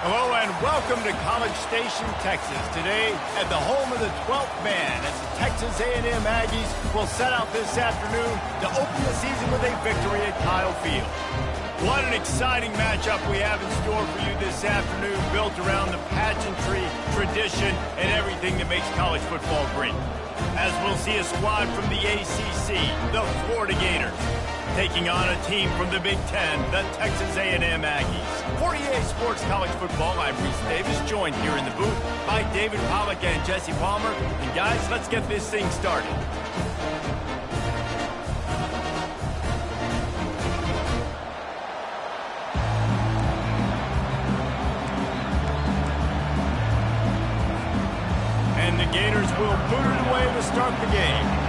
Hello and welcome to College Station, Texas. Today at the home of the 12th man as the Texas A&M Aggies will set out this afternoon to open the season with a victory at Kyle Field. What an exciting matchup we have in store for you this afternoon, built around the pageantry, tradition, and everything that makes college football great. As we'll see a squad from the ACC, the Florida Gators, taking on a team from the Big Ten, the Texas A&M Aggies. For EA Sports College Football, I'm Reese Davis, joined here in the booth by David Pollack and Jesse Palmer. And guys, let's get this thing started. And the Gators will boot it away to start the game.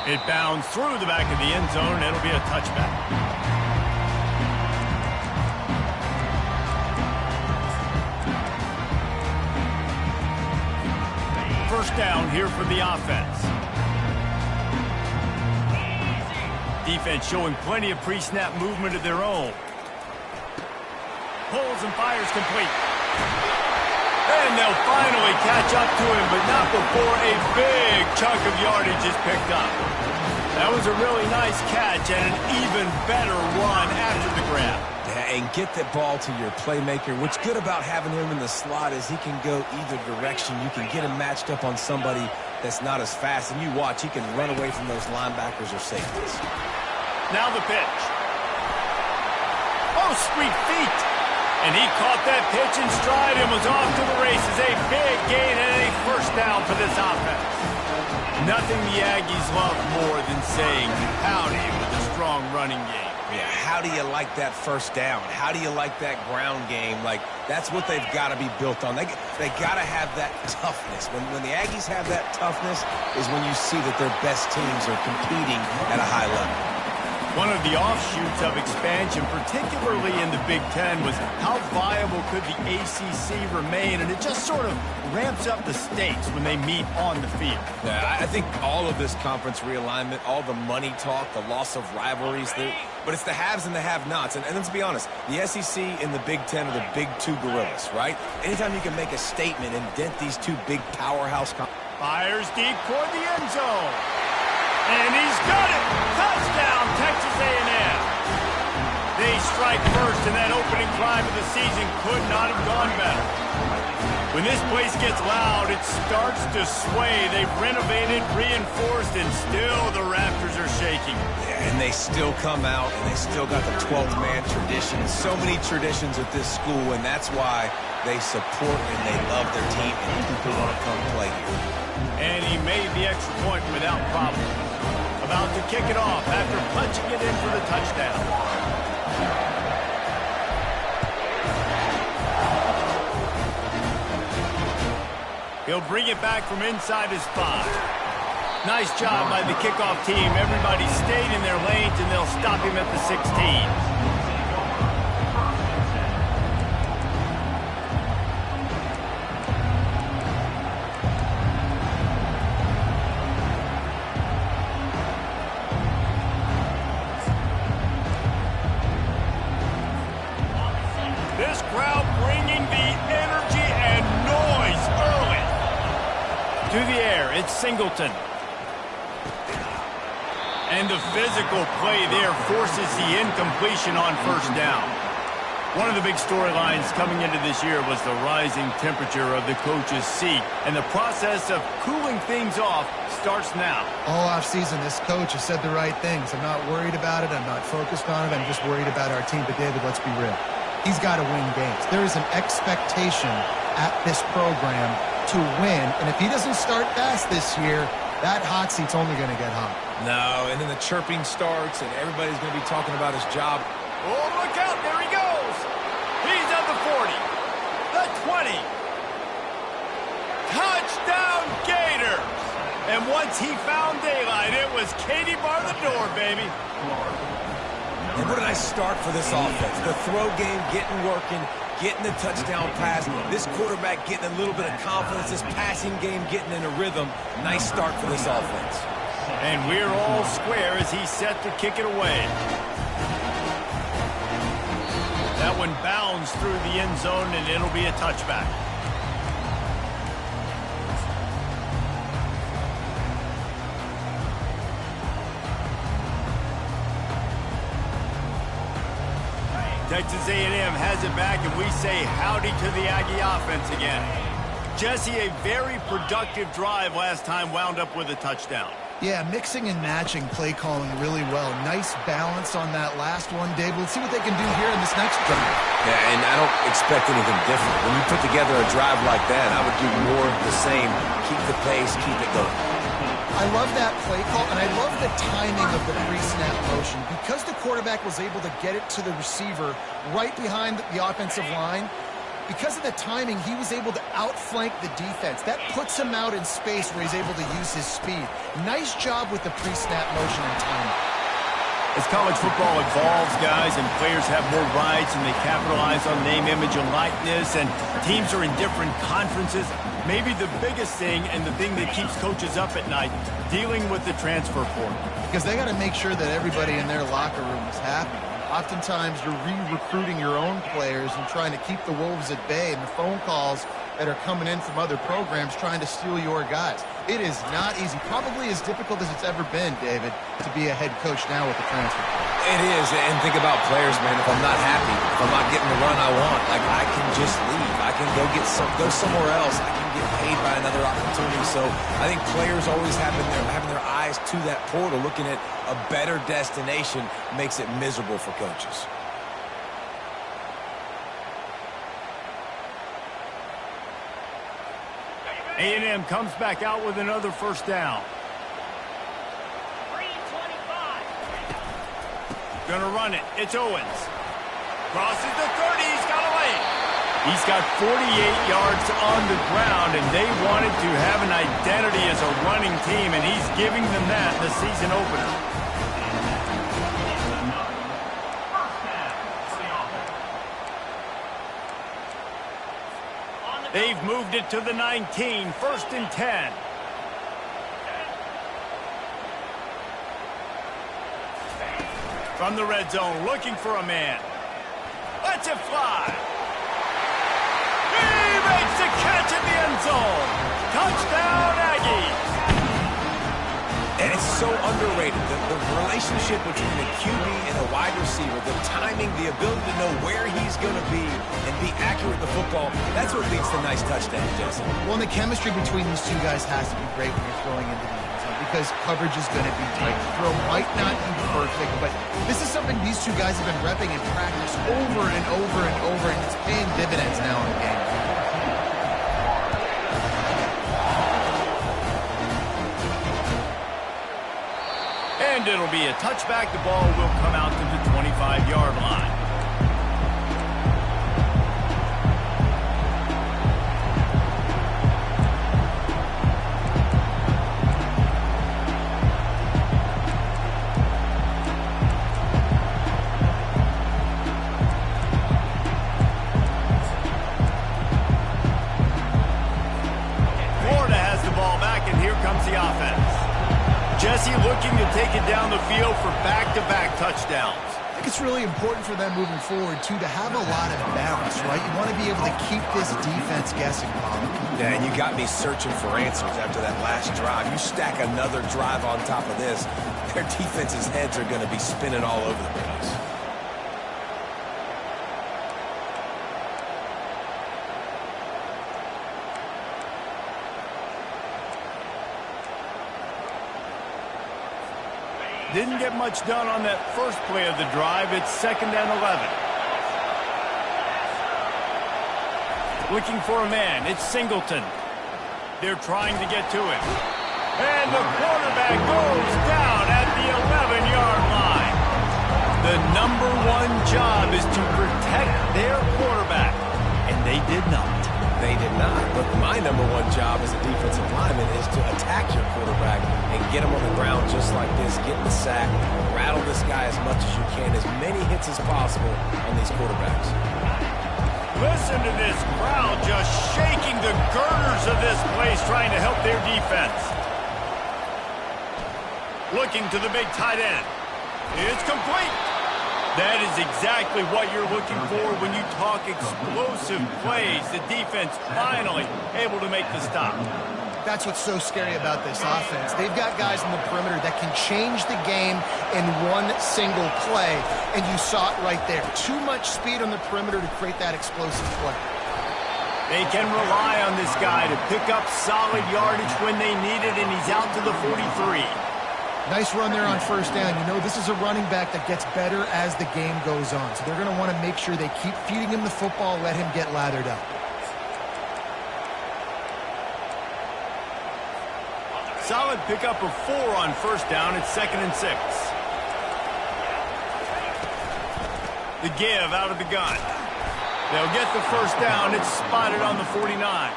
It bounds through the back of the end zone, and it'll be a touchback. First down here for the offense. Defense showing plenty of pre-snap movement of their own. Pulls and fires complete. And they'll finally catch up to him, but not before a big chunk of yardage is picked up. That was a really nice catch and an even better run after the grab. Yeah, and get that ball to your playmaker. What's good about having him in the slot is he can go either direction. You can get him matched up on somebody that's not as fast, and you watch, he can run away from those linebackers or safeties. Now the pitch. Oh, sweet feet. And he caught that pitch in stride and was off to the races. A big gain and a first down for this offense. Nothing the Aggies love more than saying howdy with a strong running game. Yeah, how do you like that first down? How do you like that ground game? Like, that's what they've got to be built on. They got to have that toughness. When the Aggies have that toughness is when you see that their best teams are competing at a high level. One of the offshoots of expansion, particularly in the Big Ten, was how viable could the ACC remain, and it just sort of ramps up the stakes when they meet on the field. Yeah, I think all of this conference realignment, all the money talk, the loss of rivalries, but it's the haves and the have-nots. And let's be honest, the SEC and the Big Ten are the big two gorillas, right? Anytime you can make a statement and dent these two big powerhouse fires deep toward the end zone. And he's got it! Touchdown, Texas A&M! They strike first, and that opening drive of the season could not have gone better. When this place gets loud, it starts to sway. They've renovated, reinforced, and still the Raptors are shaking. Yeah, and they still come out, and they still got the 12th man tradition. So many traditions at this school, and that's why they support and they love their team, and people want to come play here. And he made the extra point without problem. About to kick it off after punching it in for the touchdown. He'll bring it back from inside his 5. Nice job by the kickoff team. Everybody stayed in their lanes, and they'll stop him at the 16. This crowd bringing the energy and noise early. To the air, it's Singleton. And the physical play there forces the incompletion on first down. One of the big storylines coming into this year was the rising temperature of the coach's seat. And the process of cooling things off starts now. All offseason, this coach has said the right things. I'm not worried about it. I'm not focused on it. I'm just worried about our team. But, David, let's be real. He's got to win games. There is an expectation at this program to win. And if he doesn't start fast this year, that hot seat's only going to get hot. No, and then the chirping starts, and everybody's going to be talking about his job. Oh, look out. There he goes. He's at the 40. The 20. Touchdown, Gators. And once he found daylight, it was Katie bar the door, baby. And what a nice start for this offense. The throw game getting working, getting the touchdown pass. This quarterback getting a little bit of confidence. This passing game getting in a rhythm. Nice start for this offense. And we're all square as he's set to kick it away. That one bounds through the end zone, and it'll be a touchback. Texas A&M has it back, and we say howdy to the Aggie offense again. Jesse, a very productive drive last time wound up with a touchdown. Yeah, mixing and matching play calling really well. Nice balance on that last one, Dave. Let's see what they can do here in this next drive. Yeah, and I don't expect anything different. When you put together a drive like that, I would do more of the same. Keep the pace, keep it going. I love that play call, and I love the timing of the pre-snap motion. Because the quarterback was able to get it to the receiver right behind the offensive line, because of the timing, he was able to outflank the defense. That puts him out in space where he's able to use his speed. Nice job with the pre-snap motion and timing. As college football evolves, guys, and players have more rights and they capitalize on name, image, and likeness, and teams are in different conferences, maybe the biggest thing and the thing that keeps coaches up at night, dealing with the transfer portal. Because they got to make sure that everybody in their locker room is happy. Oftentimes, you're re-recruiting your own players and trying to keep the wolves at bay, and the phone calls that are coming in from other programs trying to steal your guys. It is not easy. Probably as difficult as it's ever been, David, to be a head coach now with the transfer. It is, and think about players, man. If I'm not happy, if I'm not getting the run I want, like I can just leave. I can go somewhere else. I can get paid by another opportunity. So I think players always having their eyes to that portal, looking at a better destination, makes it miserable for coaches. A&M comes back out with another first down. Gonna run it. It's Owens. Crosses the 30. He's got a lane. He's got 48 yards on the ground, and they wanted to have an identity as a running team, and he's giving them that in the season opener. They've moved it to the 19, 1st and 10. From the red zone, looking for a man. Lets it fly. He makes the catch in the end zone. Touchdown, Aggies. And it's so underrated. The relationship between the QB and the wide receiver, the timing, the ability to know where he's going to be and be accurate with the football, that's what leads to nice touchdowns, Jesse. Well, and the chemistry between these two guys has to be great when you're throwing into the end zone because coverage is going to be tight. The throw might not be perfect, but this is something these two guys have been repping in practice over and over and over, and it's paying dividends now in the game. And it'll be a touchback. The ball will come out to the 25-yard line. Florida has the ball back, and here comes the offense. Jesse looking to take it down the field for back-to-back touchdowns. I think it's really important for them moving forward, too, to have a lot of balance, right? You want to be able to keep this defense guessing, Bob. Yeah, and you got me searching for answers after that last drive. You stack another drive on top of this, their defense's heads are going to be spinning all over the place. Didn't get much done on that first play of the drive. It's 2nd and 11. Looking for a man. It's Singleton. They're trying to get to him. And the quarterback goes down at the 11-yard line. The #1 job is to protect their quarterback. And they did not. They did not. But my #1 job as a defensive lineman is to attack your quarterback and get him on the ground just like this, get the sack, rattle this guy as much as you can, as many hits as possible on these quarterbacks. Listen to this crowd just shaking the girders of this place, trying to help their defense. Looking to the big tight end. It's complete. That is exactly what you're looking for when you talk explosive plays. The defense finally able to make the stop. That's what's so scary about this offense. They've got guys in the perimeter that can change the game in one single play, and you saw it right there. Too much speed on the perimeter to create that explosive play. They can rely on this guy to pick up solid yardage when they need it, and he's out to the 43. Nice run there on first down. You know, this is a running back that gets better as the game goes on. So they're going to want to make sure they keep feeding him the football, let him get lathered up. Solid pickup of 4 on first down. It's 2nd and 6. The give out of the gun. They'll get the first down. It's spotted on the 49.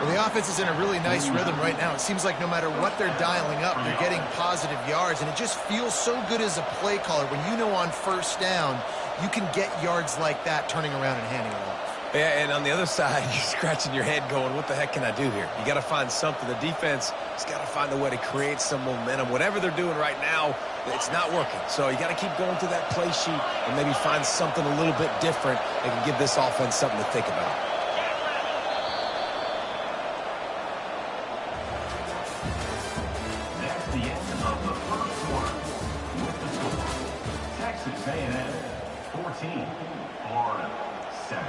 Well, the offense is in a really nice rhythm right now. It seems like no matter what they're dialing up, they're getting positive yards, and it just feels so good as a play caller when you know on first down you can get yards like that turning around and handing it off. Yeah, and on the other side, you're scratching your head going, what the heck can I do here? You got to find something. The defense has got to find a way to create some momentum. Whatever they're doing right now, it's not working. So you got to keep going through that play sheet and maybe find something a little bit different that can give this offense something to think about. That's the end of the first quarter. With the score, Texas A&M 14, Florida 7.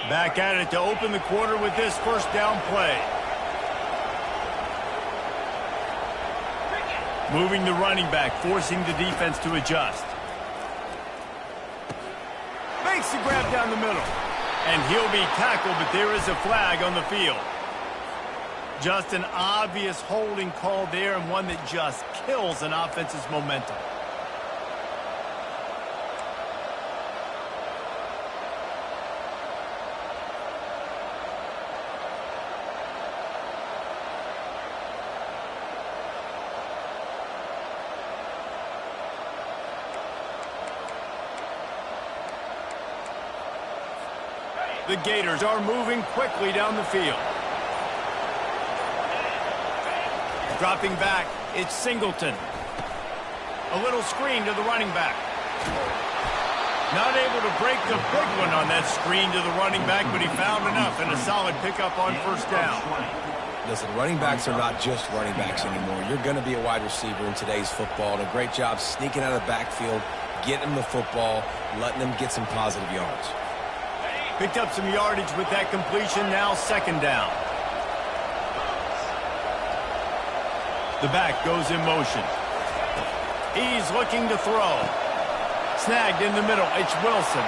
Back at it to open the quarter with this first down play. Moving the running back, forcing the defense to adjust. Makes the grab down the middle. And he'll be tackled, but there is a flag on the field. Just an obvious holding call there, and one that just kills an offense's momentum. The Gators are moving quickly down the field. Dropping back, it's Singleton. A little screen to the running back. Not able to break the big one on that screen to the running back, but he found enough and a solid pickup on first down. Listen, running backs are not just running backs anymore. You're going to be a wide receiver in today's football. And a great job sneaking out of the backfield, getting them the football, letting them get some positive yards. Picked up some yardage with that completion, now 2nd down. The back goes in motion. He's looking to throw. Snagged in the middle, it's Wilson.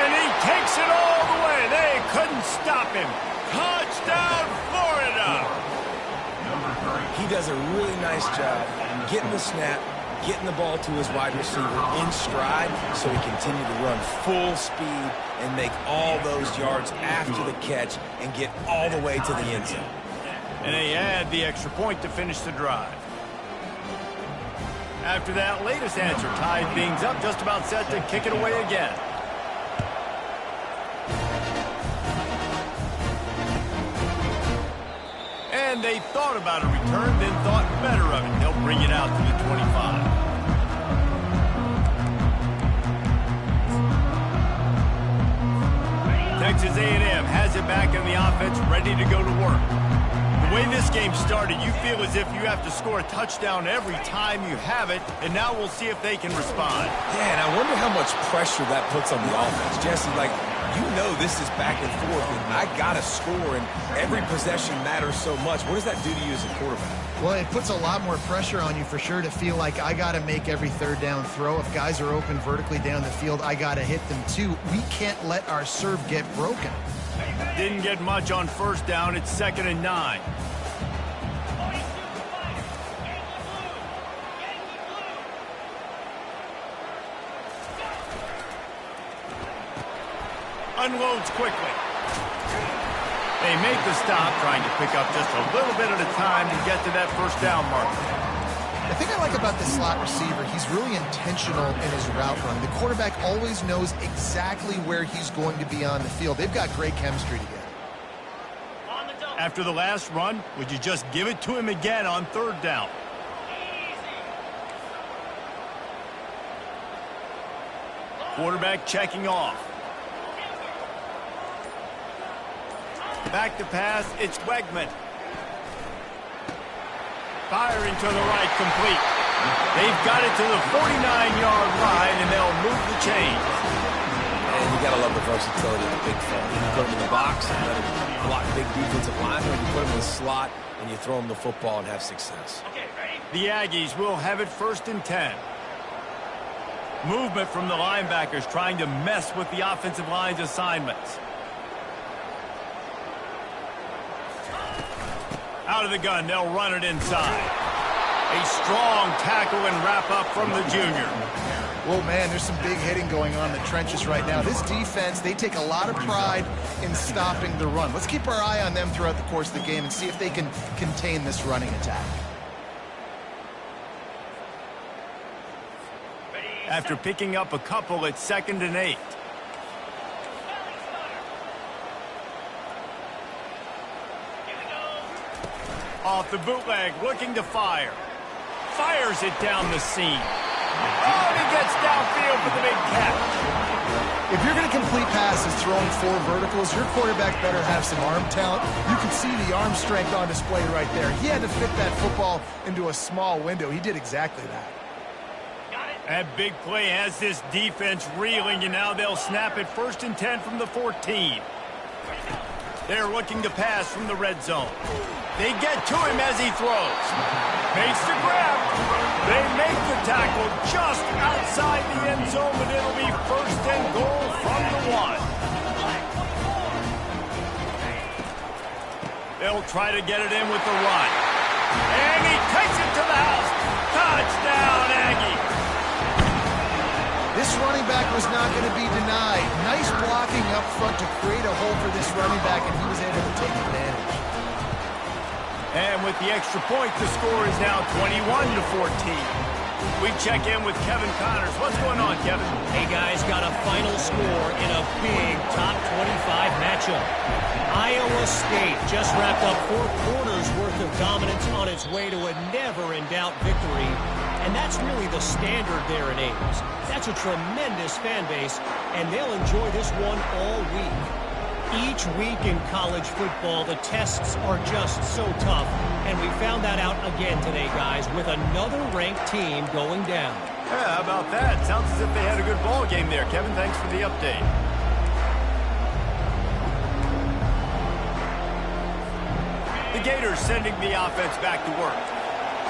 And he takes it all the way. They couldn't stop him. Touchdown, Florida! He does a really nice job getting the snap, getting the ball to his wide receiver in stride so he continued to run full speed and make all those yards after the catch and get all the way to the end zone. And they add the extra point to finish the drive. After that latest answer tied things up, just about set to kick it away again. And they thought about a return, then thought better of it. They'll bring it out to the 25. Texas A&M has it back in the offense, ready to go to work. The way this game started, you feel as if you have to score a touchdown every time you have it, and now we'll see if they can respond. Yeah, and I wonder how much pressure that puts on the offense. Jesse, like, you know this is back and forth, and I got to score, and every possession matters so much. What does that do to you as a quarterback? Well, it puts a lot more pressure on you for sure to feel like I got to make every third down throw. If guys are open vertically down the field, I got to hit them too. We can't let our serve get broken. Didn't get much on first down. It's 2nd and 9. Unloads quickly. They make the stop, trying to pick up just a little bit at a time to get to that first down marker. The thing I like about this slot receiver, he's really intentional in his route run. The quarterback always knows exactly where he's going to be on the field. They've got great chemistry together. After the last run, would you just give it to him again on third down? Quarterback checking off. Back to pass, it's Wegman. Firing to the right, complete. They've got it to the 49-yard line, and they'll move the chains. And you got to love the versatility of the big fella. You put him in the box and let him block big defensive linemen. You put him in the slot, and you throw him the football and have success. The Aggies will have it 1st and 10. Movement from the linebackers trying to mess with the offensive line's assignments. Out of the gun, they'll run it inside. A strong tackle and wrap up from the junior. Well, man, there's some big hitting going on in the trenches right now. This defense, they take a lot of pride in stopping the run. Let's keep our eye on them throughout the course of the game and see if they can contain this running attack. After picking up a couple, it's 2nd and 8. Off the bootleg, looking to fire. Fires it down the seam. Oh, and he gets downfield for the big catch. If you're going to complete passes throwing 4 verticals, your quarterback better have some arm talent. You can see the arm strength on display right there. He had to fit that football into a small window. He did exactly that. That big play has this defense reeling, and now they'll snap it 1st and 10 from the 14. They're looking to pass from the red zone. They get to him as he throws. Makes the grab. They make the tackle just outside the end zone, but it'll be 1st and goal from the 1. They'll try to get it in with the run. And he takes it to the house. Touchdown, Aggie. This running back was not going to be denied. Nice blocking up front to create a hole for this running back, and he was able to take advantage. And with the extra point, the score is now 21-14. We check in with Kevin Connors. What's going on, Kevin? Hey, guys, got a final score in a big top 25 matchup. Iowa State just wrapped up 4 quarters worth of dominance on its way to a never-in-doubt victory. And that's really the standard there in Ames. That's a tremendous fan base, and they'll enjoy this one all week. Each week in college football, the tests are just so tough, and we found that out again today, guys, with another ranked team going down. Yeah, how about that? Sounds as if they had a good ball game there. Kevin, thanks for the update. The Gators sending the offense back to work.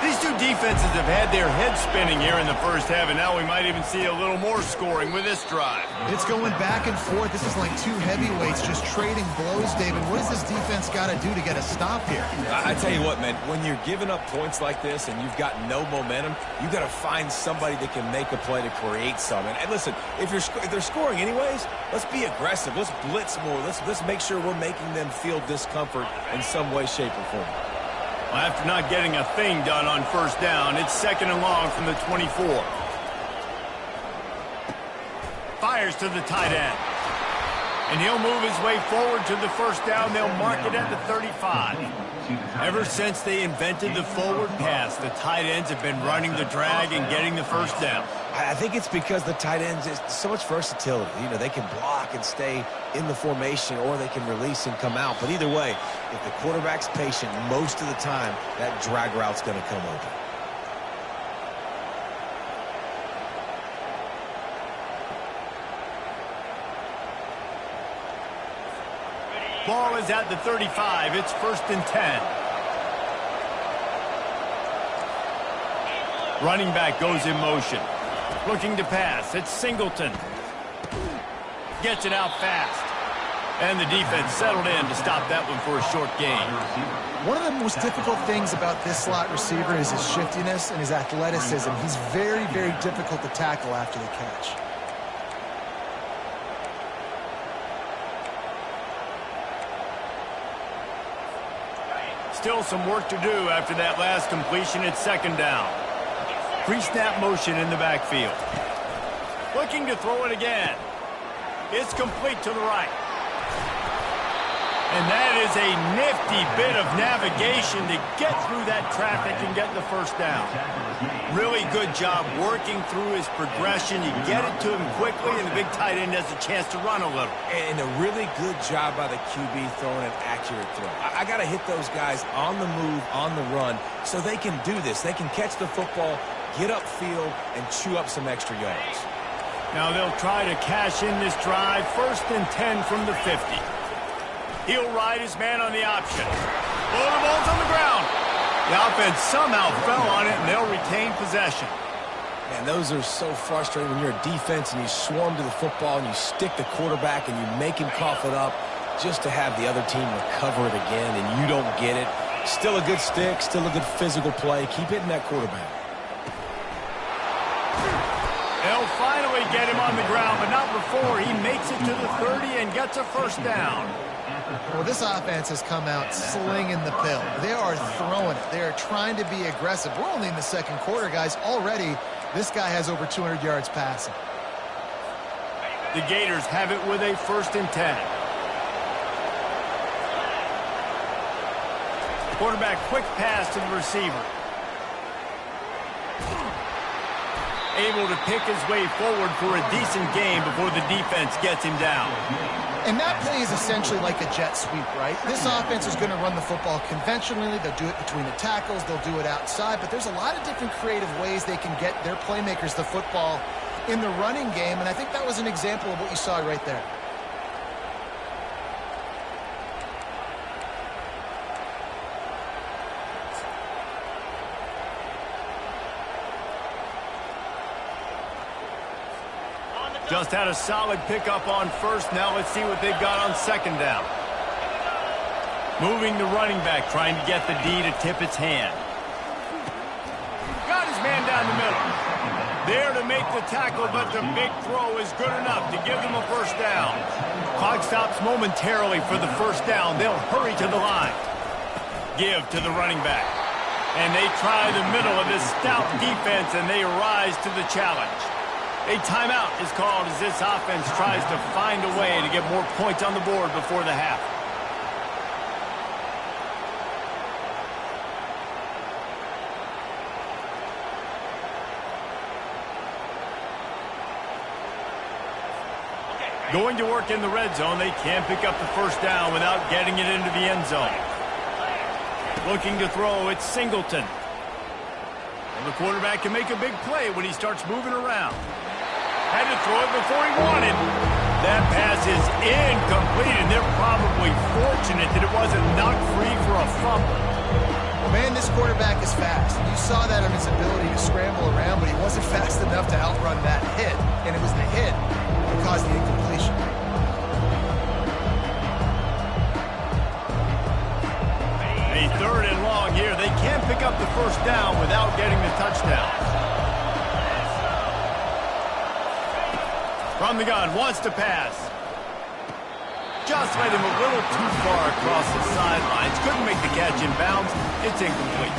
These two defenses have had their heads spinning here in the first half, and now we might even see a little more scoring with this drive. It's going back and forth. This is like 2 heavyweights just trading blows, David. What does this defense got to do to get a stop here? I tell you what, man, when you're giving up points like this and you've got no momentum, you got to find somebody that can make a play to create something. And listen, if they're scoring anyways, let's be aggressive. Let's blitz more. Let's make sure we're making them feel discomfort in some way, shape, or form. Well, after not getting a thing done on first down, it's 2nd and long from the 24. Fires to the tight end. And he'll move his way forward to the first down. They'll mark it at the 35. Ever since they invented the forward pass, the tight ends have been running the drag and getting the first down. I think it's because the tight ends is so much versatility. You know, they can block and stay in the formation, or they can release and come out. But either way, if the quarterback's patient, most of the time, that drag route's going to come open. Ball is at the 35. It's 1st and 10. Running back goes in motion. Looking to pass. It's Singleton. Gets it out fast. And the defense settled in to stop that one for a short gain. One of the most difficult things about this slot receiver is his shiftiness and his athleticism. He's very, very difficult to tackle after the catch. still some work to do after that last completion at second down. Pre-snap motion in the backfield. Looking to throw it again. It's complete to the right. And that is a nifty bit of navigation to get through that traffic and get the first down. Really good job working through his progression. You get it to him quickly, and the big tight end has a chance to run a little. And a really good job by the QB throwing an accurate throw. I got to hit those guys on the move, on the run, so they can do this. They can catch the football, get upfield, and chew up some extra yards. Now they'll try to cash in this drive. 1st and 10 from the 50. He'll ride his man on the option. Oh, the ball's on the ground. The offense somehow fell on it, and they'll retain possession. Man, those are so frustrating when you're a defense and you swarm to the football and you stick the quarterback and you make him cough it up just to have the other team recover it again and you don't get it. Still a good stick, still a good physical play. Keep hitting that quarterback. They'll finally get him on the ground, but not before he makes it to the 30 and gets a first down. Well, this offense has come out slinging the pill. They are throwing it. They are trying to be aggressive. We're only in the second quarter, guys. Already, this guy has over 200 yards passing. The Gators have it with a 1st and 10. Quarterback quick pass to the receiver. Able to pick his way forward for a decent gain before the defense gets him down. And that play is essentially like a jet sweep, right? This offense is going to run the football conventionally. They'll do it between the tackles. They'll do it outside. But there's a lot of different creative ways they can get their playmakers the football in the running game. And I think that was an example of what you saw right there. Just had a solid pickup on 1st. Now let's see what they've got on 2nd down. Moving the running back, trying to get the D to tip its hand. Got his man down the middle. There to make the tackle, but the big throw is good enough to give them a first down. Clock stops momentarily for the first down. They'll hurry to the line. Give to the running back. And they try the middle of this stout defense, and they rise to the challenge. A timeout is called as this offense tries to find a way to get more points on the board before the half. Going to work in the red zone. They can't pick up the first down without getting it into the end zone. Looking to throw, it's Singleton. And the quarterback can make a big play when he starts moving around. Had to throw it before he wanted. That pass is incomplete, and they're probably fortunate that it wasn't knocked free for a fumble. Well, man, this quarterback is fast. You saw that on his ability to scramble around, but he wasn't fast enough to outrun that hit, and it was the hit that caused the incompletion. A 3rd and long here. They can't pick up the first down without getting the touchdown. From the gun, wants to pass. Just led him a little too far across the sidelines. Couldn't make the catch in bounds. It's incomplete.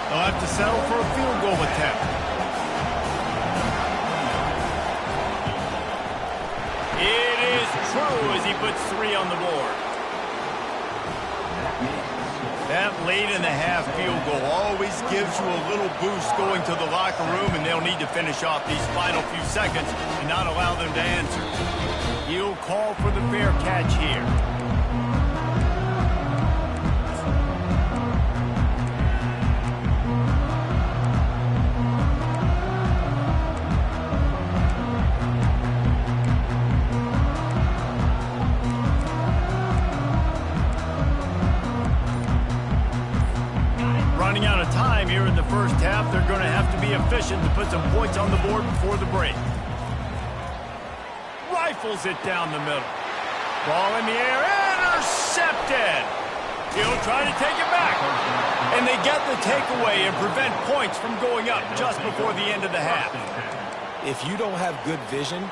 They'll have to settle for a field goal attempt. It is true as he puts 3 on the board. That late in the half field goal always gives you a little boost going to the locker room, and they'll need to finish off these final few seconds and not allow them to answer. He'll call for the fair catch here. Running out of time here in the first half. They're going to have to be efficient to put some points on the board before the break. Rifles it down the middle. Ball in the air, intercepted. He'll try to take it back. And they get the takeaway and prevent points from going up just before the end of the half. If you don't have good vision,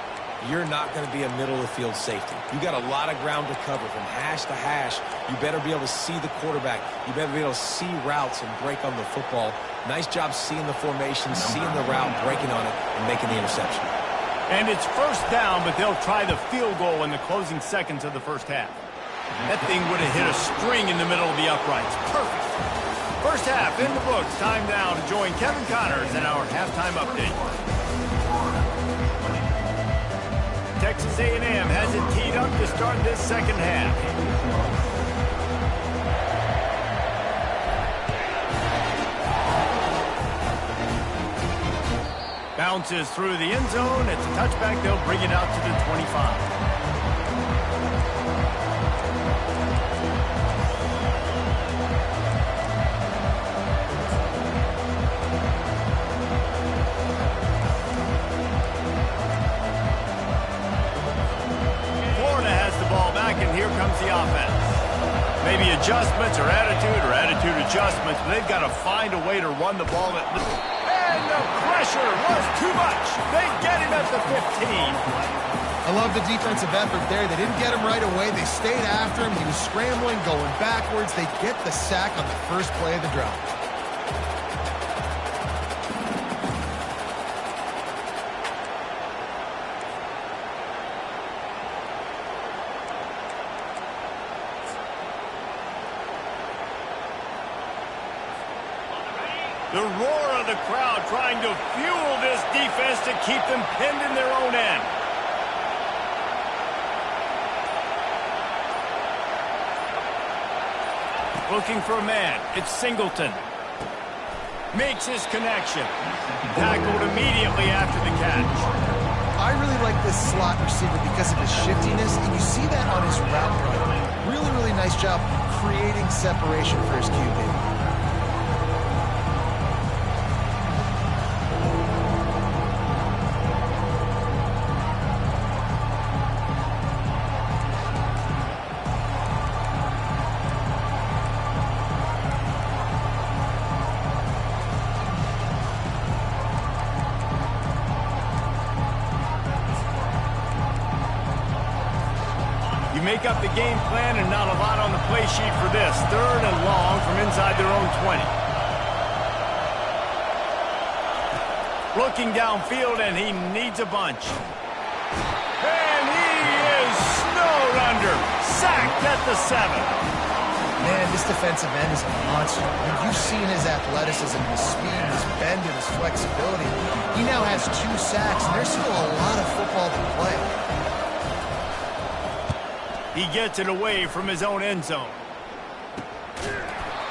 you're not going to be a middle-of-the-field safety. You got a lot of ground to cover from hash to hash. You better be able to see the quarterback. You better be able to see routes and break on the football. Nice job seeing the formation, seeing the route, breaking on it, and making the interception. And it's first down, but they'll try the field goal in the closing seconds of the first half. That thing would have hit a string in the middle of the uprights. Perfect. First half in the books. Time now to join Kevin Connors in our halftime update. Texas A&M has it teed up to start this second half. Bounces through the end zone. It's a touchback. They'll bring it out to the 25. And here comes the offense. Maybe adjustments or attitude adjustments, but they've got to find a way to run the ball. And the pressure was too much. They get him at the 15. I love the defensive effort there. They didn't get him right away. They stayed after him. He was scrambling, going backwards. They get the sack on the first play of the drive. The roar of the crowd trying to fuel this defense to keep them pinned in their own end. Looking for a man. It's Singleton. Makes his connection. Tackled immediately after the catch. I really like this slot receiver because of his shiftiness, and you see that on his route run. Really, really nice job creating separation for his QB. You make up the game plan and not a lot on the play sheet for this. 3rd and long from inside their own 20. Looking downfield, and he needs a bunch. And he is snowed under. Sacked at the 7. Man, this defensive end is a monster. I mean, you've seen his athleticism, his speed, his bend, and his flexibility. He now has 2 sacks, and there's still a lot of football to play. He gets it away from his own end zone.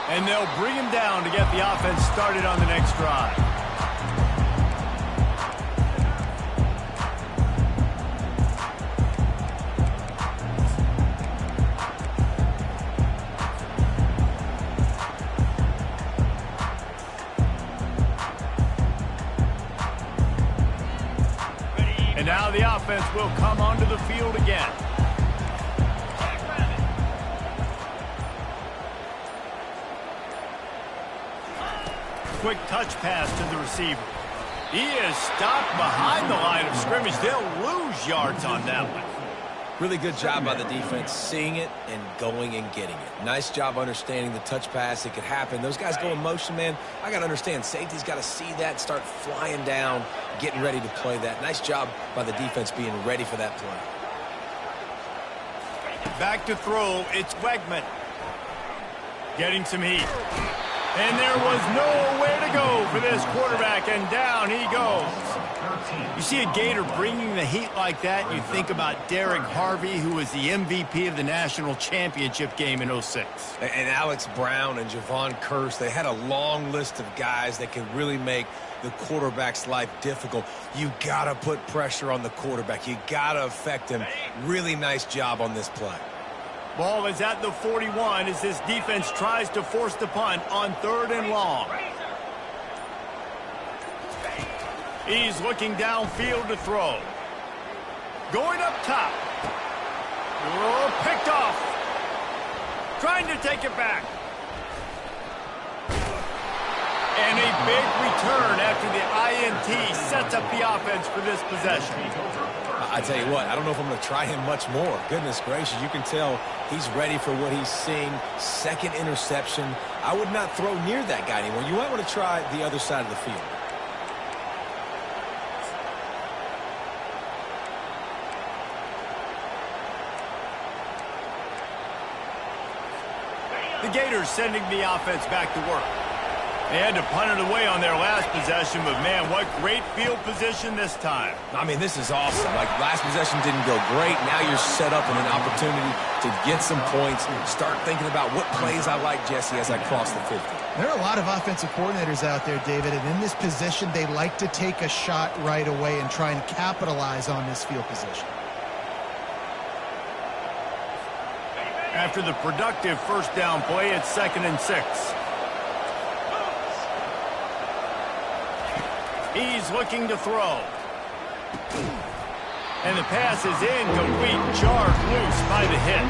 And they'll bring him down to get the offense started on the next drive. And now the offense will come onto the field again. Quick touch pass to the receiver. He is stopped behind the line of scrimmage. They'll lose yards on that one. Really good job by the defense, seeing it and going and getting it. Nice job understanding the touch pass. It could happen. Those guys go in motion, man. I got to understand, safety's got to see that, start flying down, getting ready to play that. Nice job by the defense being ready for that play. Back to throw. It's Wegman. Getting some heat. And there was nowhere to go for this quarterback, and down he goes. You see a Gator bringing the heat like that, you think about Derek Harvey, who was the MVP of the national championship game in '06. And Alex Brown and Javon Kearse, they had a long list of guys that can really make the quarterback's life difficult. You got to put pressure on the quarterback. You got to affect him. Really nice job on this play. Ball is at the 41 as this defense tries to force the punt on 3rd and long. He's looking downfield to throw. Going up top. Oh, picked off. Trying to take it back. And a big return after the INT sets up the offense for this possession. I tell you what, I don't know if I'm going to try him much more. Goodness gracious, you can tell he's ready for what he's seeing. Second interception. I would not throw near that guy anymore. You might want to try the other side of the field. The Gators sending the offense back to work. They had to punt it away on their last possession, but man, what great field position this time. I mean, this is awesome. Like, last possession didn't go great. Now you're set up in an opportunity to get some points. Start thinking about what plays I like, Jesse, as I cross the 50. There are a lot of offensive coordinators out there, David, and in this position, they like to take a shot right away and try and capitalize on this field position. After the productive first down play, it's 2nd and 6. He's looking to throw. And the pass is incomplete, jarred loose by the hit.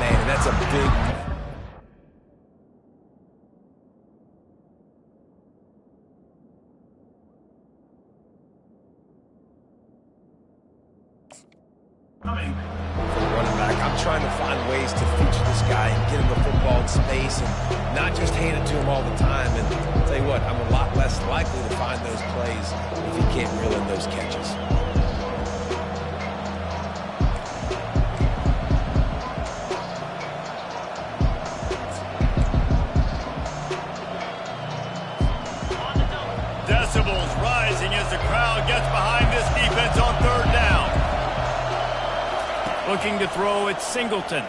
Man, that's a big... For the running back, I'm trying to find ways to feature this guy and get him the football in space and not just hand it to him all the time. And I'll tell you what, I'm a lot less likely to find those plays if he can't reel in those catches. Decibels rising as the crowd gets behind this defense on 3rd down. Looking to throw, it's Singleton.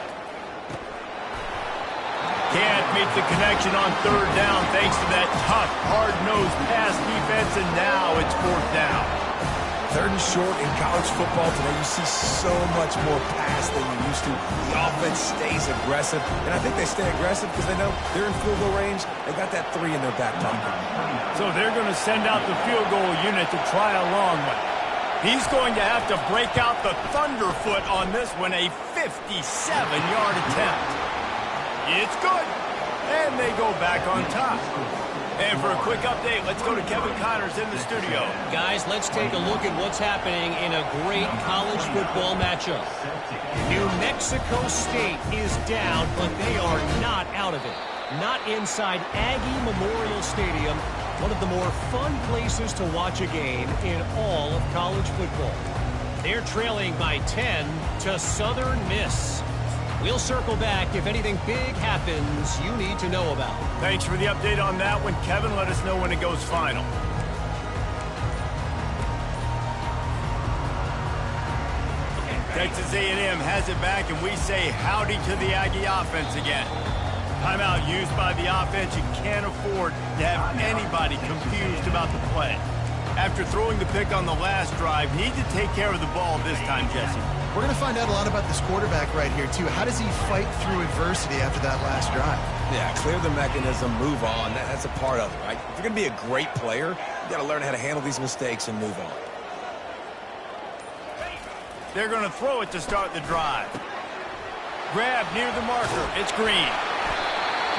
Can't meet the connection on 3rd down thanks to that tough, hard-nosed pass defense, and now it's 4th down. 3rd and short in college football today, you see so much more pass than you used to. The offense stays aggressive, and I think they stay aggressive because they know they're in field goal range. They got that 3 in their back pocket. So they're going to send out the field goal unit to try a long one. He's going to have to break out the thunderfoot on this one, a 57-yard attempt. It's good, and they go back on top. And for a quick update, let's go to Kevin Connors in the studio. Guys, let's take a look at what's happening in a great college football matchup. New Mexico State is down, but they are not out of it. Not inside Aggie Memorial Stadium, one of the more fun places to watch a game in all of college football. They're trailing by 10 to Southern Miss. We'll circle back if anything big happens you need to know about. Thanks for the update on that one, Kevin. Let us know when it goes final. Texas A&M has it back, and we say howdy to the Aggie offense again. Timeout used by the offense. You can't afford to have anybody confused about the play. After throwing the pick on the last drive, need to take care of the ball this time, Jesse. We're going to find out a lot about this quarterback right here, too. How does he fight through adversity after that last drive? Yeah, clear the mechanism, move on. That's a part of it, right? If you're going to be a great player, you got to learn how to handle these mistakes and move on. They're going to throw it to start the drive. Grab near the marker. It's Green.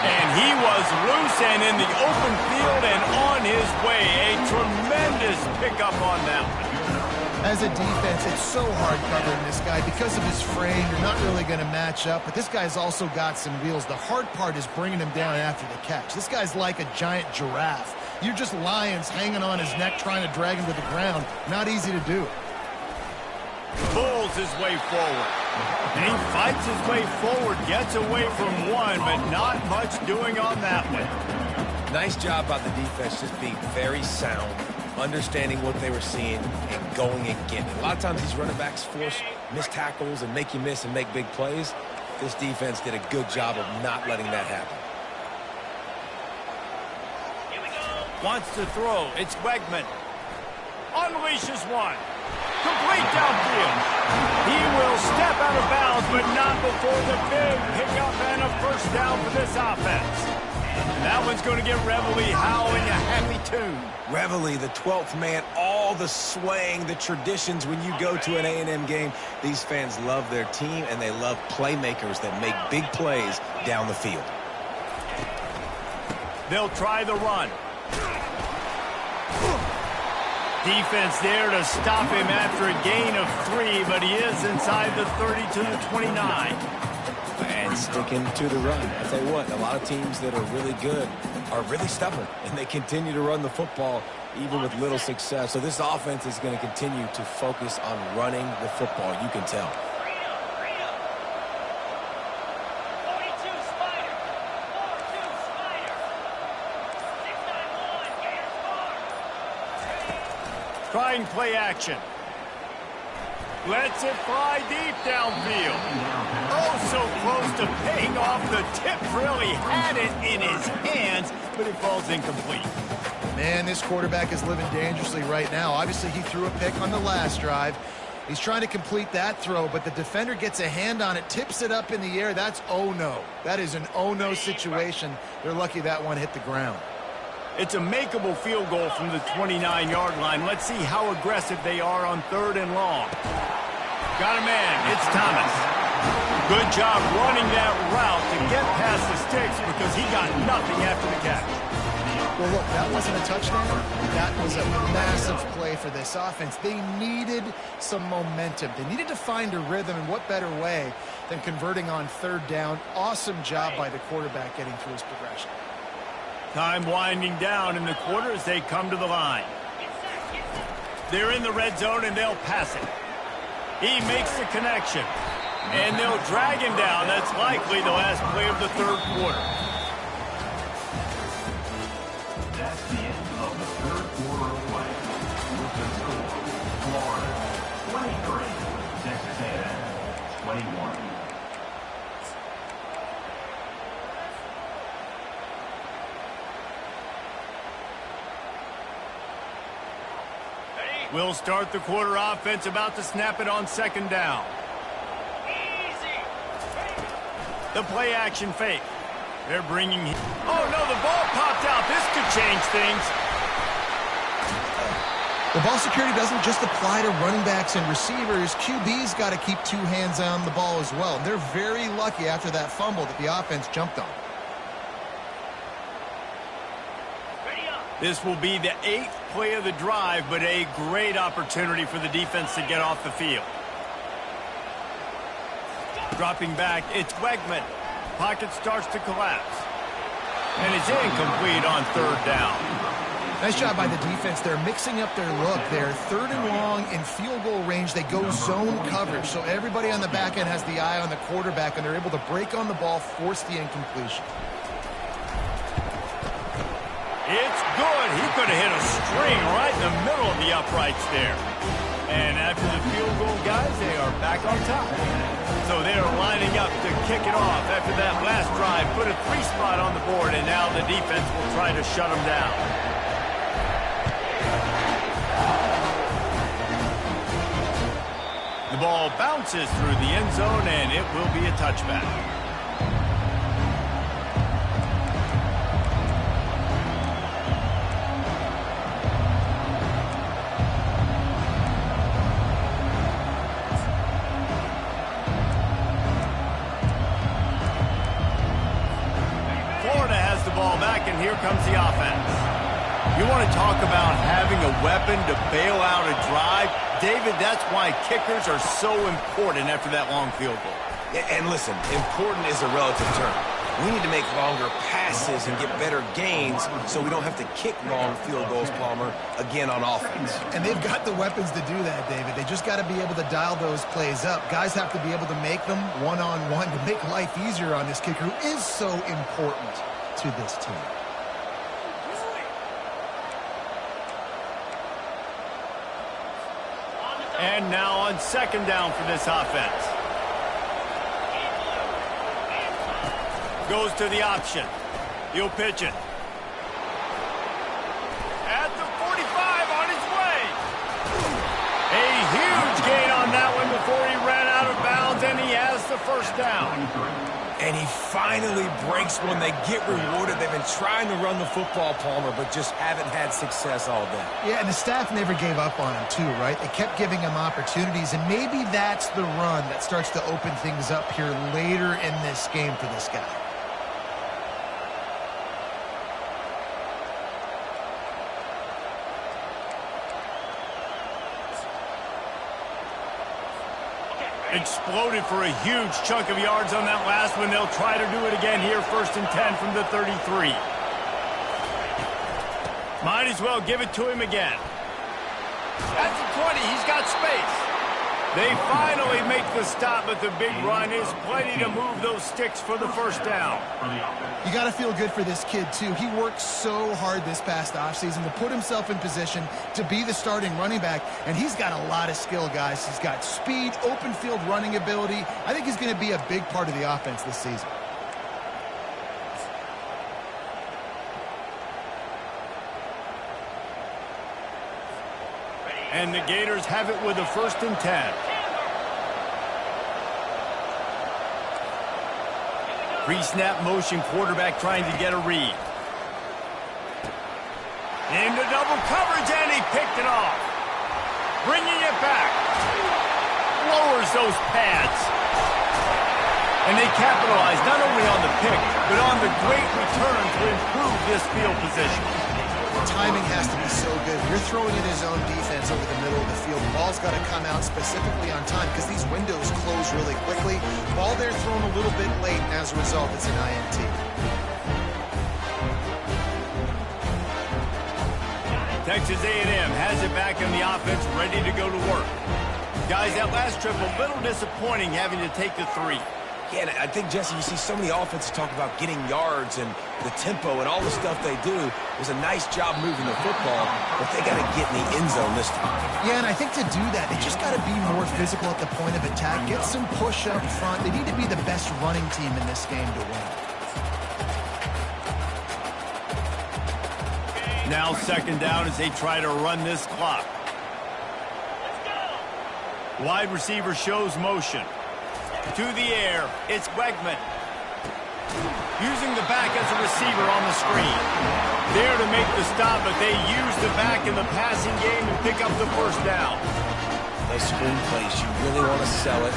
And he was loose and in the open field and on his way. A tremendous pickup on that one. As a defense, it's so hard covering this guy. Because of his frame, you're not really going to match up. But this guy's also got some wheels. The hard part is bringing him down after the catch. This guy's like a giant giraffe. You're just lions hanging on his neck trying to drag him to the ground. Not easy to do. Pulls his way forward. And he fights his way forward, gets away from one, but not much doing on that one. Nice job by the defense, just being very sound, understanding what they were seeing, and going and getting it. A lot of times these running backs force missed tackles and make you miss and make big plays. This defense did a good job of not letting that happen. Wants to throw. It's Wegman. Unleashes one. Complete downfield. He will step out of bounds, but not before the big pickup and a first down for this offense. And that one's going to get Reveille howling a happy tune. Reveille, the 12th man, all the swaying, the traditions when you go to an A&M game. These fans love their team, and they love playmakers that make big plays down the field. They'll try the run. Defense there to stop him after a gain of 3, but he is inside the 30 to the 29. And sticking to the run. I tell you what, a lot of teams that are really good are really stubborn, and they continue to run the football even with little success. So this offense is going to continue to focus on running the football. You can tell. Trying play action. Lets it fly deep downfield. Oh, so close to paying off the tip drill. He had it in his hands, but it falls incomplete. Man, this quarterback is living dangerously right now. Obviously, he threw a pick on the last drive. He's trying to complete that throw, but the defender gets a hand on it, tips it up in the air. That's oh-no. That is an oh-no situation. They're lucky that one hit the ground. It's a makeable field goal from the 29-yard line. Let's see how aggressive they are on 3rd and long. Got a man. It's Thomas. Good job running that route to get past the sticks because he got nothing after the catch. Well, look, that wasn't a touchdown. That was a massive play for this offense. They needed some momentum. They needed to find a rhythm, and what better way than converting on 3rd down. Awesome job by the quarterback getting through his progression. Time winding down in the quarter as they come to the line. They're in the red zone, and they'll pass it. He makes the connection, and they'll drag him down. That's likely the last play of the 3rd quarter. That's the end of the 3rd quarter of play. With the score, Florida 23, Texas A&M 21. We'll start the quarter offense, about to snap it on 2nd down. The play action fake. They're bringing him. Oh, no, the ball popped out. This could change things. The ball security doesn't just apply to running backs and receivers. QB's got to keep 2 hands on the ball as well. They're very lucky after that fumble that the offense jumped on. This will be the 8th play of the drive, but a great opportunity for the defense to get off the field. Dropping back, it's Wegman. Pocket starts to collapse. And it's incomplete on 3rd down. Nice job by the defense. They're mixing up their look. They're 3rd and long in field goal range. They go zone coverage, so everybody on the back end has the eye on the quarterback, and they're able to break on the ball, force the incompletion. It's good. He could have hit a string right in the middle of the uprights there. And after the field goal, guys, they are back on top. So they are lining up to kick it off after that last drive. Put a 3 spot on the board, and now the defense will try to shut them down. The ball bounces through the end zone, and it will be a touchback. And here comes the offense. You want to talk about having a weapon to bail out a drive? David, that's why kickers are so important after that long field goal. And listen, important is a relative term. We need to make longer passes and get better gains so we don't have to kick long field goals, Palmer, again on offense. And they've got the weapons to do that, David. They just got to be able to dial those plays up. Guys have to be able to make them one-on-one to make life easier on this kicker who is so important to this team. And now on 2nd down for this offense. Goes to the option. He'll pitch it. At the 45 on his way. A huge gain on that one before he ran out of bounds, and he has the 1st down. And he finally breaks one. They get rewarded. They've been trying to run the football, Palmer, but just haven't had success all day. Yeah, and the staff never gave up on him, too, right? They kept giving him opportunities, and maybe that's the run that starts to open things up here later in this game for this guy. Exploded for a huge chunk of yards on that last one. They'll try to do it again here, 1st and 10 from the 33. Might as well give it to him again. At the 20, he's got space. They finally make the stop, but the big run is plenty to move those sticks for the 1st down. You got to feel good for this kid, too. He worked so hard this past offseason to put himself in position to be the starting running back, and he's got a lot of skill, guys. He's got speed, open field running ability. I think he's going to be a big part of the offense this season. And the Gators have it with a 1st and 10. Pre-snap motion, quarterback trying to get a read. Into double coverage, and he picked it off. Bringing it back. Lowers those pads. And they capitalize not only on the pick, but on the great return to improve this field position. Timing has to be so good. You're throwing in his own defense over the middle of the field. The ball's got to come out specifically on time because these windows close really quickly. Ball there thrown a little bit late, and as a result, it's an INT. Texas A&M has it back in the offense, ready to go to work. Guys, that last trip, a little disappointing having to take the 3. Yeah, and I think, Jesse, you see so many offenses talk about getting yards and the tempo and all the stuff they do. It was a nice job moving the football, but they got to get in the end zone this time. Yeah, and I think to do that, they just got to be more physical at the point of attack, get some push up front. They need to be the best running team in this game to win. Now 2nd down as they try to run this clock. Wide receiver shows motion. To the air, it's Wegman. Using the back as a receiver on the screen. There to make the stop, but they use the back in the passing game and pick up the 1st down. Those screen plays, you really want to sell it,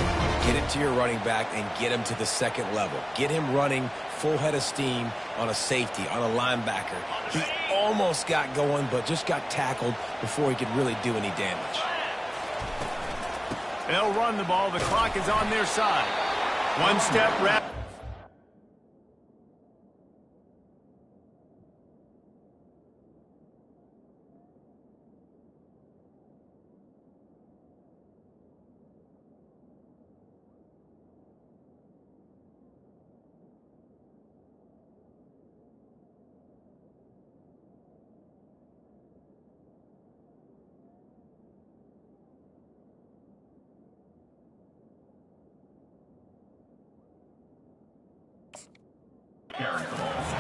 get it to your running back, and get him to the 2nd level. Get him running full head of steam on a safety, on a linebacker. He almost got going, but just got tackled before he could really do any damage. They'll run the ball. The clock is on their side. 1-step wrap.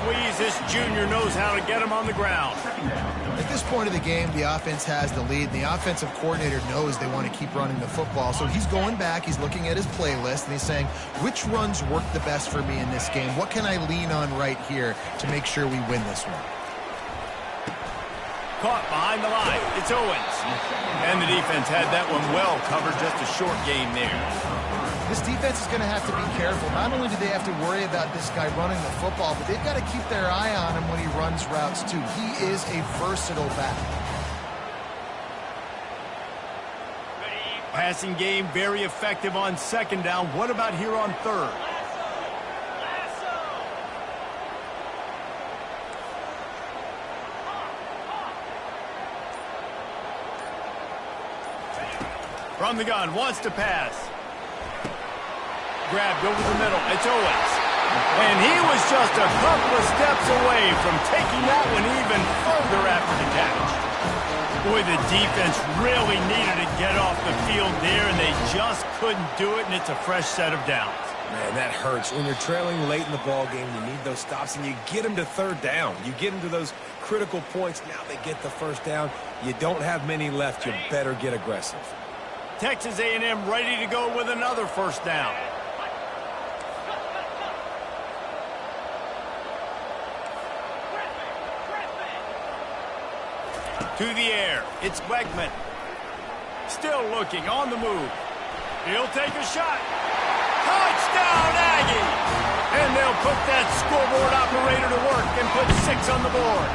Squeeze, this junior knows how to get him on the ground. At this point of the game, the offense has the lead. The offensive coordinator knows they want to keep running the football. So he's going back, he's looking at his playlist, and he's saying, which runs work the best for me in this game? What can I lean on right here to make sure we win this one? Caught behind the line. It's Owens. And the defense had that one well covered. Just a short gain there. This defense is going to have to be careful. Not only do they have to worry about this guy running the football, but they've got to keep their eye on him when he runs routes, too. He is a versatile back. Passing game very effective on 2nd down. What about here on 3rd? From the gun, wants to pass. Grabbed over the middle. It's Owens. And he was just a couple of steps away from taking that one even further after the catch. Boy, the defense really needed to get off the field there, and they just couldn't do it, and it's a fresh set of downs. Man, that hurts. When you're trailing late in the ball game, you need those stops, and you get them to 3rd down. You get them to those critical points. Now they get the 1st down. You don't have many left. You better get aggressive. Texas A&M ready to go with another 1st down. To the air, it's Wegman. Still looking, on the move. He'll take a shot. Touchdown, Aggie! And they'll put that scoreboard operator to work and put 6 on the board.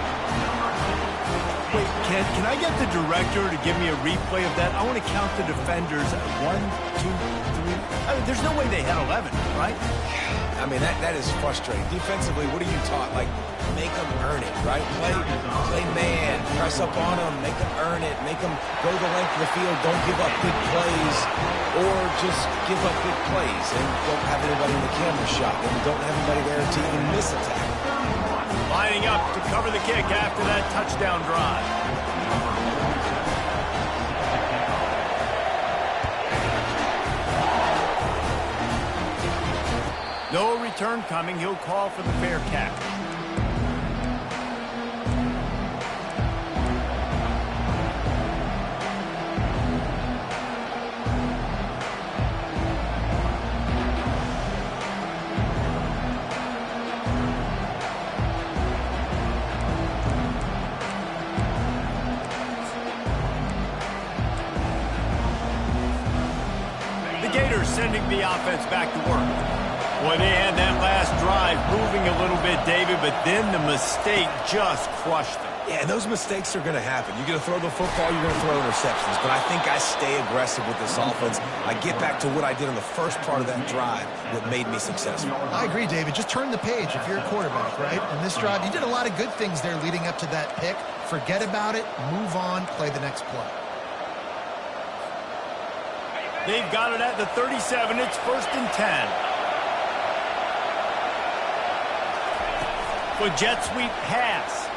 Wait, can I get the director to give me a replay of that? I want to count the defenders. 1, 2, 3. I mean, there's no way they had 11, right? I mean, that is frustrating. Defensively, what are you taught? Like, make them earn it, right? Play man, press up on them, make them earn it, make them go the length of the field, don't give up big plays, or just give up big plays and don't have anybody in the camera shot and don't have anybody there to even miss a tackle. Lining up to cover the kick after that touchdown drive. No return coming. He'll call for the fair catch. The Gators sending the offense back to work. Boy, they had that last drive moving a little bit, David, but then the mistake just crushed them. Yeah, and those mistakes are going to happen. You're going to throw the football, you're going to throw interceptions. But I think I stay aggressive with this offense. I get back to what I did on the first part of that drive that made me successful. I agree, David. Just turn the page if you're a quarterback, right? On this drive, you did a lot of good things there leading up to that pick. Forget about it, move on, play the next play. They've got it at the 37. It's 1st and 10. With jet sweep pass.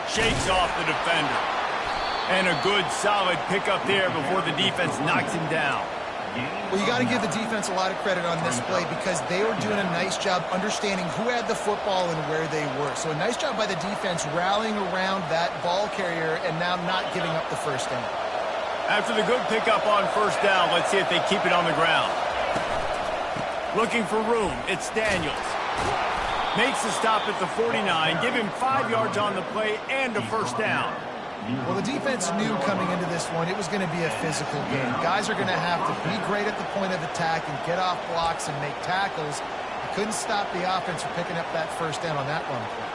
Shakes off the defender. And a good solid pickup there before the defense knocks him down. Well, you got to give the defense a lot of credit on this play because they were doing a nice job understanding who had the football and where they were. So a nice job by the defense rallying around that ball carrier and now not giving up the first down. After the good pickup on 1st down, let's see if they keep it on the ground. Looking for room. It's Daniels. Makes the stop at the 49. Give him 5 yards on the play and a 1st down. Well, the defense knew coming into this one it was going to be a physical game. Guys are going to have to be great at the point of attack and get off blocks and make tackles. You couldn't stop the offense from picking up that 1st down on that run play.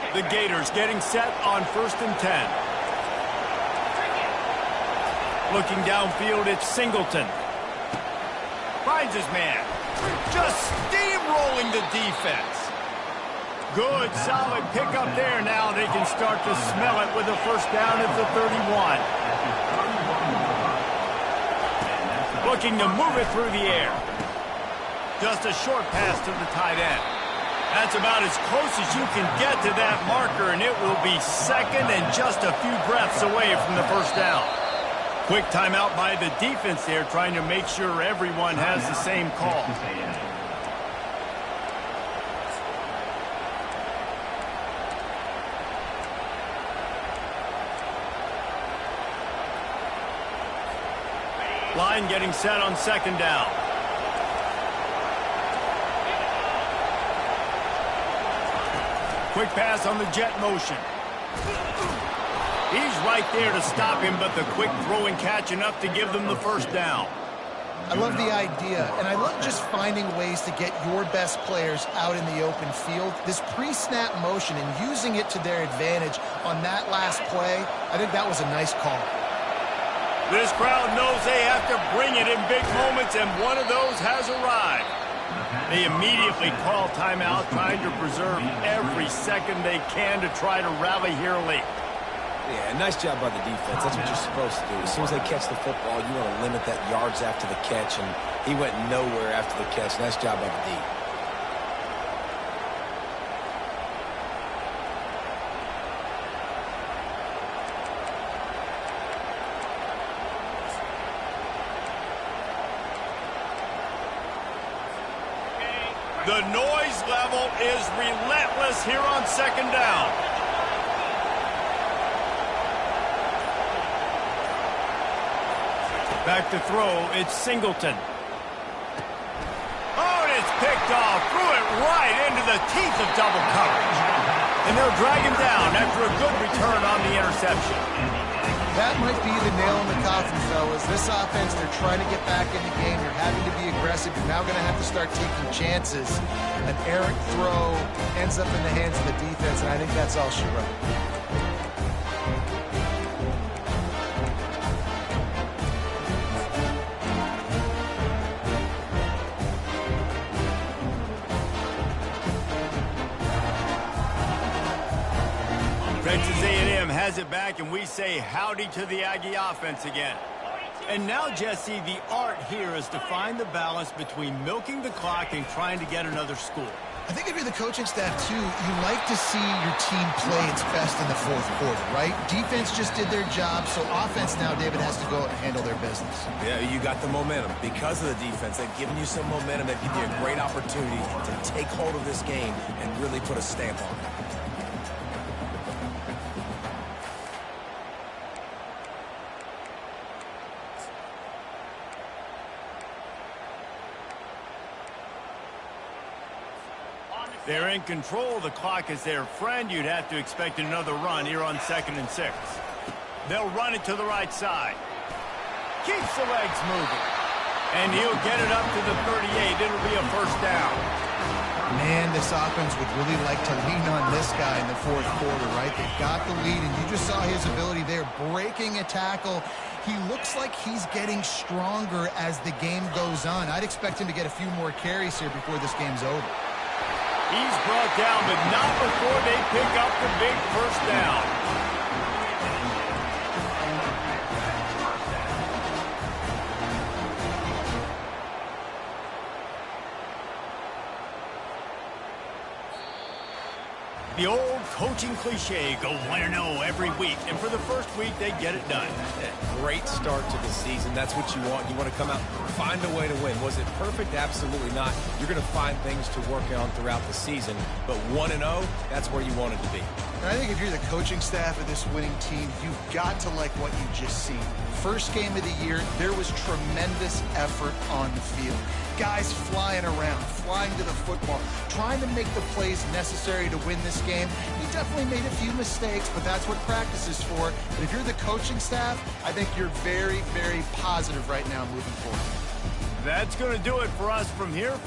The Gators getting set on 1st and 10. Looking downfield, it's Singleton. Finds his man. Just steamrolling the defense. Good, solid pickup there. Now they can start to smell it with a 1st down at the 31. Looking to move it through the air. Just a short pass to the tight end. That's about as close as you can get to that marker, and it will be 2nd and just a few breaths away from the 1st down. Quick timeout by the defense there, trying to make sure everyone has the same call. Line getting set on 2nd down. Quick pass on the jet motion. He's right there to stop him, but the quick throw and catch enough to give them the 1st down. I love the idea, and I love just finding ways to get your best players out in the open field. This pre-snap motion and using it to their advantage on that last play, I think that was a nice call. This crowd knows they have to bring it in big moments, and one of those has arrived. They immediately call timeout, trying to preserve every second they can to try to rally here late. Yeah, nice job by the defense. That's what you're supposed to do. As soon as they catch the football, you want to limit that yards after the catch, and he went nowhere after the catch. Nice job by the D. The noise level is relentless here on 2nd down. Back to throw, it's Singleton. Oh, and it's picked off. Threw it right into the teeth of double coverage. And they'll drag him down after a good return on the interception. That might be the nail in the coffin, fellas. This offense, they're trying to get back in the game. You're having to be aggressive. You're now going to have to start taking chances. An errant throw ends up in the hands of the defense, and I think that's all she wrote. Texas A&M has it back, and we say howdy to the Aggie offense again. And now, Jesse, the art here is to find the balance between milking the clock and trying to get another score. I think if you're the coaching staff, too, you like to see your team play its best in the fourth quarter, right? Defense just did their job, so offense now, David, has to go out and handle their business. Yeah, you got the momentum. Because of the defense, they've given you some momentum. They've given you a great opportunity to take hold of this game and really put a stamp on it. They're in control. The clock is their friend. You'd have to expect another run here on 2nd and 6. They'll run it to the right side. Keeps the legs moving. And he'll get it up to the 38. It'll be a first down. Man, this offense would really like to lean on this guy in the fourth quarter, right? They've got the lead, and you just saw his ability there, breaking a tackle. He looks like he's getting stronger as the game goes on. I'd expect him to get a few more carries here before this game's over. He's brought down, but not before they pick up the big first down. The old coaching cliche, go 1-0 every week. And for the first week, they get it done. Great start to the season. That's what you want. You want to come out, find a way to win. Was it perfect? Absolutely not. You're going to find things to work on throughout the season. But 1-0, that's where you want it to be. And I think if you're the coaching staff of this winning team, you've got to like what you just seen. First game of the year, there was tremendous effort on the field. Guys flying around, flying to the football, trying to make the plays necessary to win this game. He definitely made a few mistakes, but that's what practice is for. But if you're the coaching staff, I think you're very, very positive right now moving forward. That's going to do it for us from here.